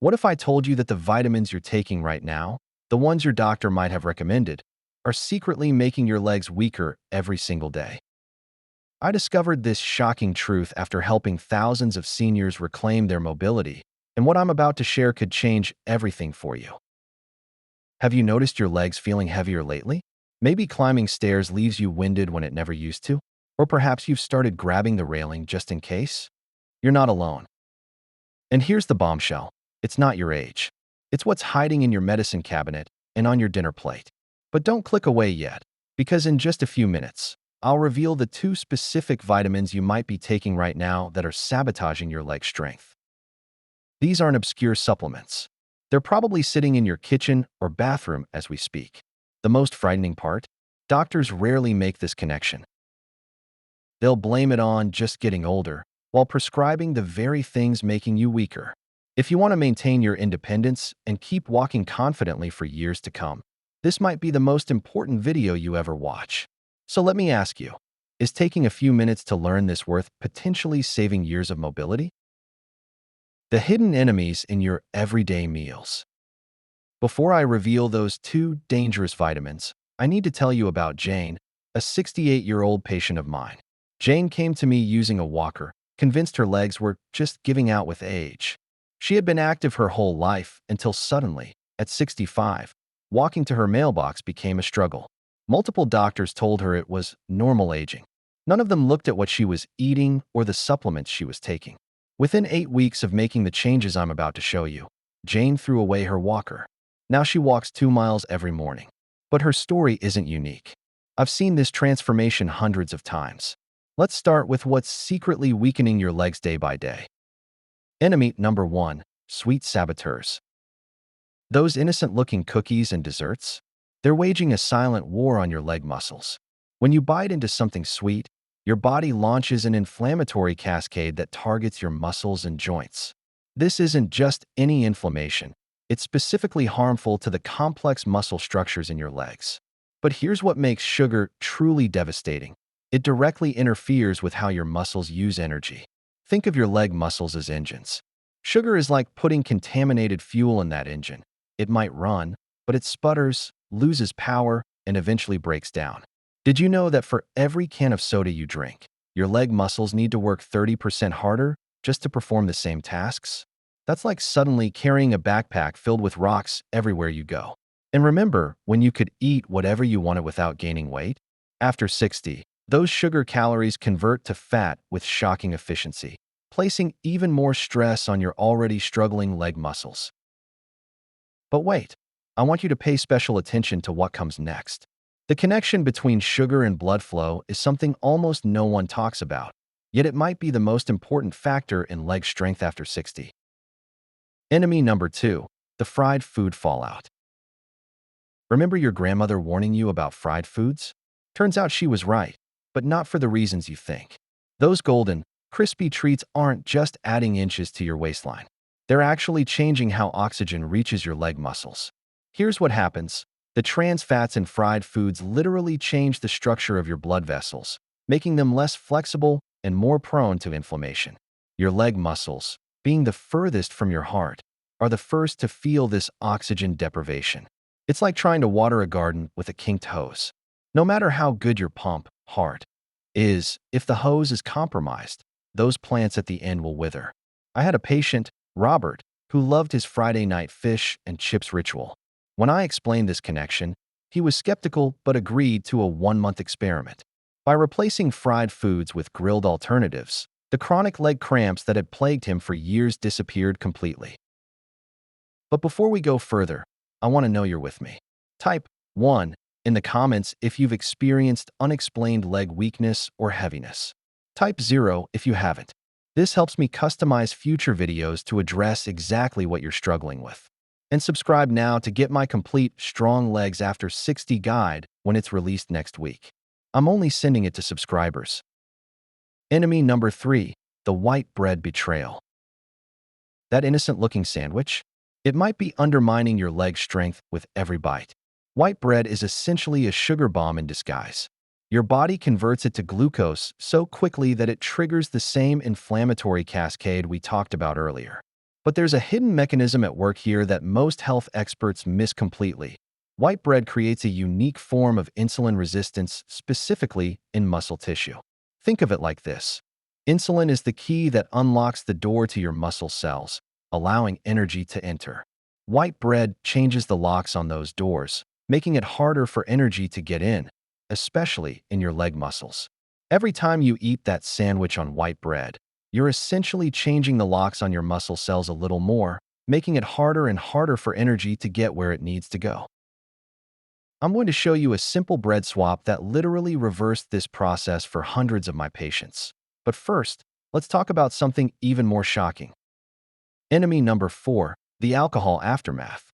What if I told you that the vitamins you're taking right now, the ones your doctor might have recommended, are secretly making your legs weaker every single day? I discovered this shocking truth after helping thousands of seniors reclaim their mobility, and what I'm about to share could change everything for you. Have you noticed your legs feeling heavier lately? Maybe climbing stairs leaves you winded when it never used to? Or perhaps you've started grabbing the railing just in case? You're not alone. And here's the bombshell. It's not your age. It's what's hiding in your medicine cabinet and on your dinner plate. But don't click away yet, because in just a few minutes, I'll reveal the two specific vitamins you might be taking right now that are sabotaging your leg strength. These aren't obscure supplements. They're probably sitting in your kitchen or bathroom as we speak. The most frightening part? Doctors rarely make this connection. They'll blame it on just getting older, while prescribing the very things making you weaker. If you want to maintain your independence and keep walking confidently for years to come, this might be the most important video you ever watch. So let me ask you, is taking a few minutes to learn this worth potentially saving years of mobility? The hidden enemies in your everyday meals. Before I reveal those two dangerous vitamins, I need to tell you about Jane, a 68-year-old patient of mine. Jane came to me using a walker, convinced her legs were just giving out with age. She had been active her whole life until suddenly, at 65, walking to her mailbox became a struggle. Multiple doctors told her it was normal aging. None of them looked at what she was eating or the supplements she was taking. Within 8 weeks of making the changes I'm about to show you, Jane threw away her walker. Now she walks 2 miles every morning. But her story isn't unique. I've seen this transformation hundreds of times. Let's start with what's secretly weakening your legs day by day. Enemy number 1, sweet saboteurs. Those innocent-looking cookies and desserts? They're waging a silent war on your leg muscles. When you bite into something sweet, your body launches an inflammatory cascade that targets your muscles and joints. This isn't just any inflammation. It's specifically harmful to the complex muscle structures in your legs. But here's what makes sugar truly devastating. It directly interferes with how your muscles use energy. Think of your leg muscles as engines. Sugar is like putting contaminated fuel in that engine. It might run, but it sputters, loses power, and eventually breaks down. Did you know that for every can of soda you drink, your leg muscles need to work 30% harder just to perform the same tasks? That's like suddenly carrying a backpack filled with rocks everywhere you go. And remember when you could eat whatever you wanted without gaining weight? After 60, those sugar calories convert to fat with shocking efficiency, placing even more stress on your already struggling leg muscles. But wait, I want you to pay special attention to what comes next. The connection between sugar and blood flow is something almost no one talks about, yet it might be the most important factor in leg strength after 60. Enemy number 2, the fried food fallout. Remember your grandmother warning you about fried foods? Turns out she was right, but not for the reasons you think. Those golden, crispy treats aren't just adding inches to your waistline. They're actually changing how oxygen reaches your leg muscles. Here's what happens. The trans fats in fried foods literally change the structure of your blood vessels, making them less flexible and more prone to inflammation. Your leg muscles, being the furthest from your heart, are the first to feel this oxygen deprivation. It's like trying to water a garden with a kinked hose. No matter how good your pump, heart, is, if the hose is compromised, those plants at the end will wither. I had a patient, Robert, who loved his Friday night fish and chips ritual. When I explained this connection, he was skeptical but agreed to a 1-month experiment. By replacing fried foods with grilled alternatives, the chronic leg cramps that had plagued him for years disappeared completely. But before we go further, I want to know you're with me. Type 1 in the comments if you've experienced unexplained leg weakness or heaviness. Type 0 if you haven't. This helps me customize future videos to address exactly what you're struggling with. And subscribe now to get my complete Strong Legs After 60 guide when it's released next week. I'm only sending it to subscribers. Enemy number 3, the white bread betrayal. That innocent-looking sandwich? It might be undermining your leg strength with every bite. White bread is essentially a sugar bomb in disguise. Your body converts it to glucose so quickly that it triggers the same inflammatory cascade we talked about earlier. But there's a hidden mechanism at work here that most health experts miss completely. White bread creates a unique form of insulin resistance specifically in muscle tissue. Think of it like this. Insulin is the key that unlocks the door to your muscle cells, allowing energy to enter. White bread changes the locks on those doors, making it harder for energy to get in, especially in your leg muscles. Every time you eat that sandwich on white bread, you're essentially changing the locks on your muscle cells a little more, making it harder and harder for energy to get where it needs to go. I'm going to show you a simple bread swap that literally reversed this process for hundreds of my patients. But first, let's talk about something even more shocking. Enemy number 4, the alcohol aftermath.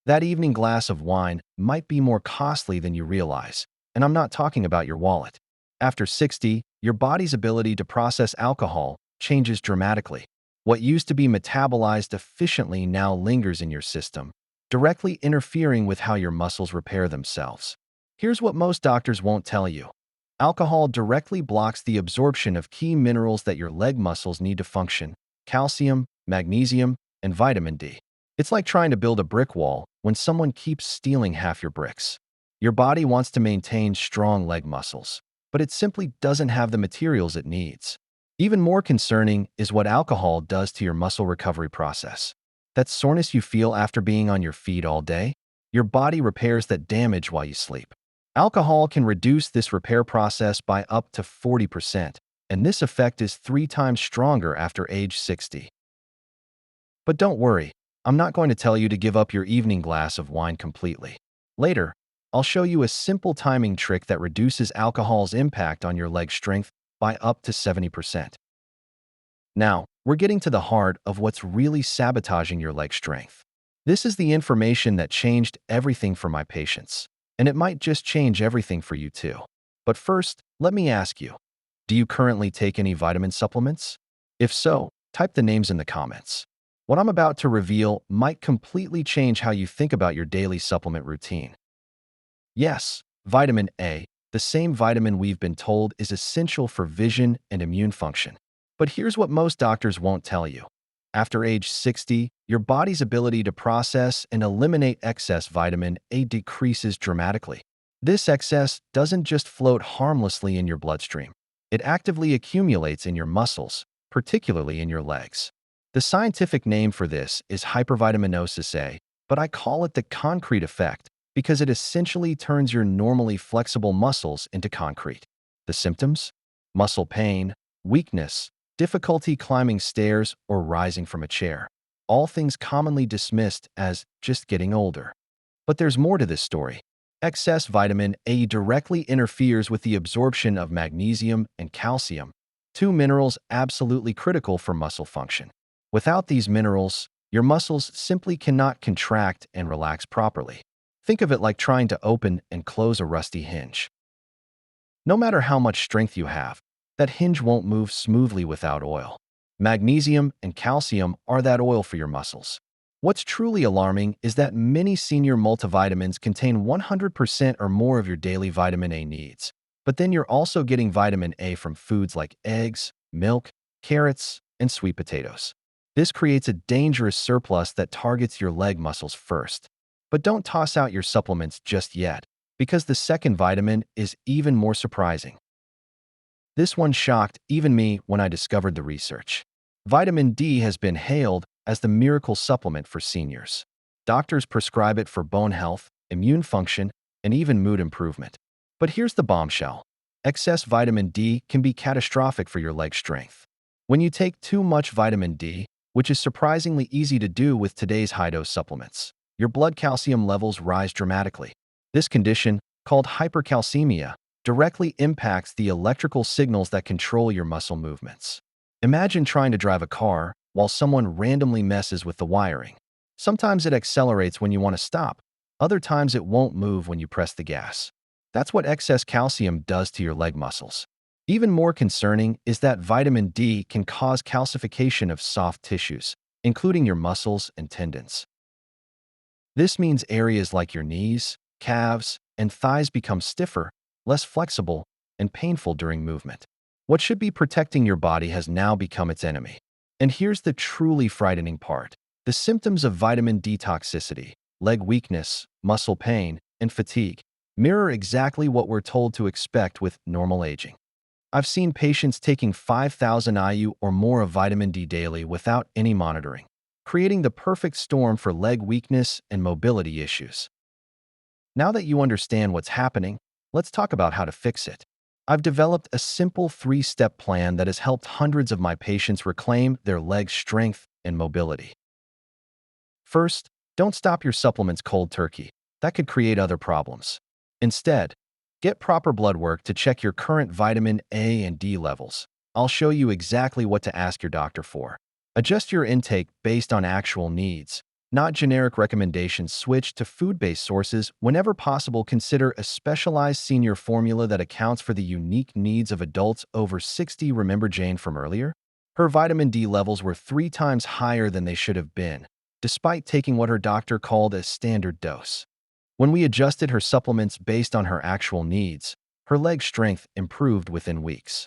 That evening glass of wine might be more costly than you realize, and I'm not talking about your wallet. After 60, your body's ability to process alcohol changes dramatically. What used to be metabolized efficiently now lingers in your system, directly interfering with how your muscles repair themselves. Here's what most doctors won't tell you. Alcohol directly blocks the absorption of key minerals that your leg muscles need to function: calcium, magnesium, and vitamin D. It's like trying to build a brick wall when someone keeps stealing half your bricks. Your body wants to maintain strong leg muscles, but it simply doesn't have the materials it needs. Even more concerning is what alcohol does to your muscle recovery process. That soreness you feel after being on your feet all day, your body repairs that damage while you sleep. Alcohol can reduce this repair process by up to 40%, and this effect is 3 times stronger after age 60. But don't worry, I'm not going to tell you to give up your evening glass of wine completely. Later, I'll show you a simple timing trick that reduces alcohol's impact on your leg strength by up to 70%. Now, we're getting to the heart of what's really sabotaging your leg strength. This is the information that changed everything for my patients, and it might just change everything for you too. But first, let me ask you, do you currently take any vitamin supplements? If so, type the names in the comments. What I'm about to reveal might completely change how you think about your daily supplement routine. Yes, vitamin A, the same vitamin we've been told is essential for vision and immune function. But here's what most doctors won't tell you. After age 60, your body's ability to process and eliminate excess vitamin A decreases dramatically. This excess doesn't just float harmlessly in your bloodstream. It actively accumulates in your muscles, particularly in your legs. The scientific name for this is hypervitaminosis A, but I call it the concrete effect because it essentially turns your normally flexible muscles into concrete. The symptoms? Muscle pain, weakness, difficulty climbing stairs or rising from a chair. All things commonly dismissed as just getting older. But there's more to this story. Excess vitamin A directly interferes with the absorption of magnesium and calcium, 2 minerals absolutely critical for muscle function. Without these minerals, your muscles simply cannot contract and relax properly. Think of it like trying to open and close a rusty hinge. No matter how much strength you have, that hinge won't move smoothly without oil. Magnesium and calcium are that oil for your muscles. What's truly alarming is that many senior multivitamins contain 100% or more of your daily vitamin A needs. But then you're also getting vitamin A from foods like eggs, milk, carrots, and sweet potatoes. This creates a dangerous surplus that targets your leg muscles first. But don't toss out your supplements just yet, because the second vitamin is even more surprising. This one shocked even me when I discovered the research. Vitamin D has been hailed as the miracle supplement for seniors. Doctors prescribe it for bone health, immune function, and even mood improvement. But here's the bombshell. Excess vitamin D can be catastrophic for your leg strength. When you take too much vitamin D, which is surprisingly easy to do with today's high-dose supplements, your blood calcium levels rise dramatically. This condition, called hypercalcemia, directly impacts the electrical signals that control your muscle movements. Imagine trying to drive a car while someone randomly messes with the wiring. Sometimes it accelerates when you want to stop. Other times it won't move when you press the gas. That's what excess calcium does to your leg muscles. Even more concerning is that vitamin D can cause calcification of soft tissues, including your muscles and tendons. This means areas like your knees, calves, and thighs become stiffer, less flexible, and painful during movement. What should be protecting your body has now become its enemy. And here's the truly frightening part. The symptoms of vitamin D toxicity, leg weakness, muscle pain, and fatigue, mirror exactly what we're told to expect with normal aging. I've seen patients taking 5,000 IU or more of vitamin D daily without any monitoring, creating the perfect storm for leg weakness and mobility issues. Now that you understand what's happening, let's talk about how to fix it. I've developed a simple three-step plan that has helped hundreds of my patients reclaim their leg strength and mobility. First, don't stop your supplements cold turkey. That could create other problems. Instead, get proper blood work to check your current vitamin A and D levels. I'll show you exactly what to ask your doctor for. Adjust your intake based on actual needs, not generic recommendations. Switch to food-based sources. Whenever possible, consider a specialized senior formula that accounts for the unique needs of adults over 60. Remember Jane from earlier? Her vitamin D levels were 3 times higher than they should have been, despite taking what her doctor called a standard dose. When we adjusted her supplements based on her actual needs, her leg strength improved within weeks.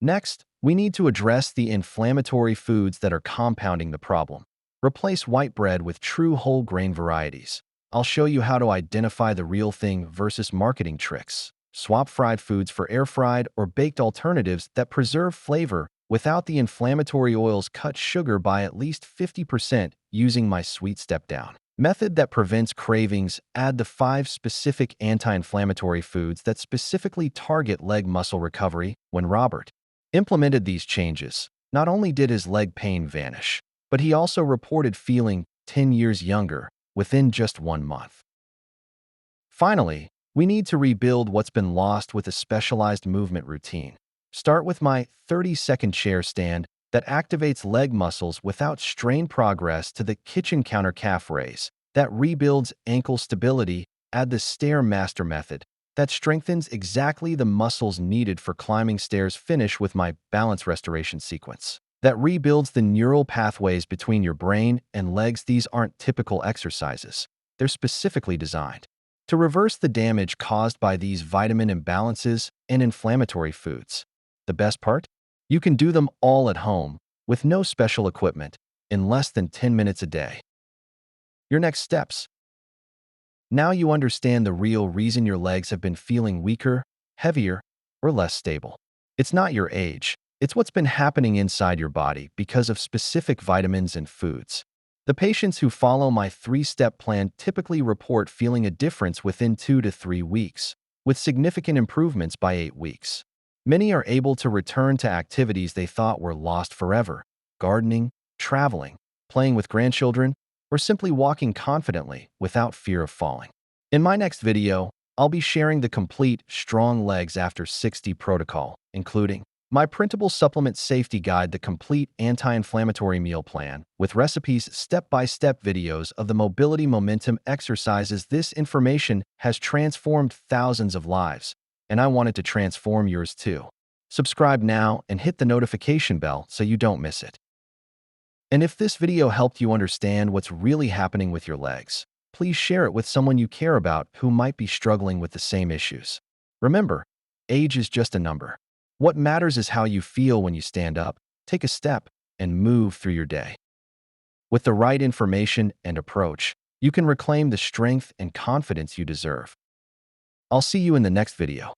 Next, we need to address the inflammatory foods that are compounding the problem. Replace white bread with true whole grain varieties. I'll show you how to identify the real thing versus marketing tricks. Swap fried foods for air-fried or baked alternatives that preserve flavor without the inflammatory oils. Cut sugar by at least 50% using my sweet step-down method that prevents cravings. Add the 5 specific anti-inflammatory foods that specifically target leg muscle recovery. When Robert implemented these changes, not only did his leg pain vanish, but he also reported feeling 10 years younger within just 1 month. Finally, we need to rebuild what's been lost with a specialized movement routine. Start with my 30-second chair stand that activates leg muscles without strain. Progress to the kitchen counter calf raise that rebuilds ankle stability. Add the Stairmaster method that strengthens exactly the muscles needed for climbing stairs. Finish with my balance restoration sequence that rebuilds the neural pathways between your brain and legs. These aren't typical exercises. They're specifically designed to reverse the damage caused by these vitamin imbalances and inflammatory foods. The best part? You can do them all at home with no special equipment in less than 10 minutes a day. Your next steps. Now you understand the real reason your legs have been feeling weaker, heavier, or less stable. It's not your age. It's what's been happening inside your body because of specific vitamins and foods. The patients who follow my 3-step plan typically report feeling a difference within 2 to 3 weeks, with significant improvements by 8 weeks. Many are able to return to activities they thought were lost forever: gardening, traveling, playing with grandchildren, or simply walking confidently without fear of falling. In my next video, I'll be sharing the complete Strong Legs After 60 protocol, including my printable supplement safety guide, the complete anti-inflammatory meal plan, with recipes, step-by-step videos of the mobility momentum exercises. This information has transformed thousands of lives, and I want it to transform yours too. Subscribe now and hit the notification bell so you don't miss it. And if this video helped you understand what's really happening with your legs, please share it with someone you care about who might be struggling with the same issues. Remember, age is just a number. What matters is how you feel when you stand up, take a step, and move through your day. With the right information and approach, you can reclaim the strength and confidence you deserve. I'll see you in the next video.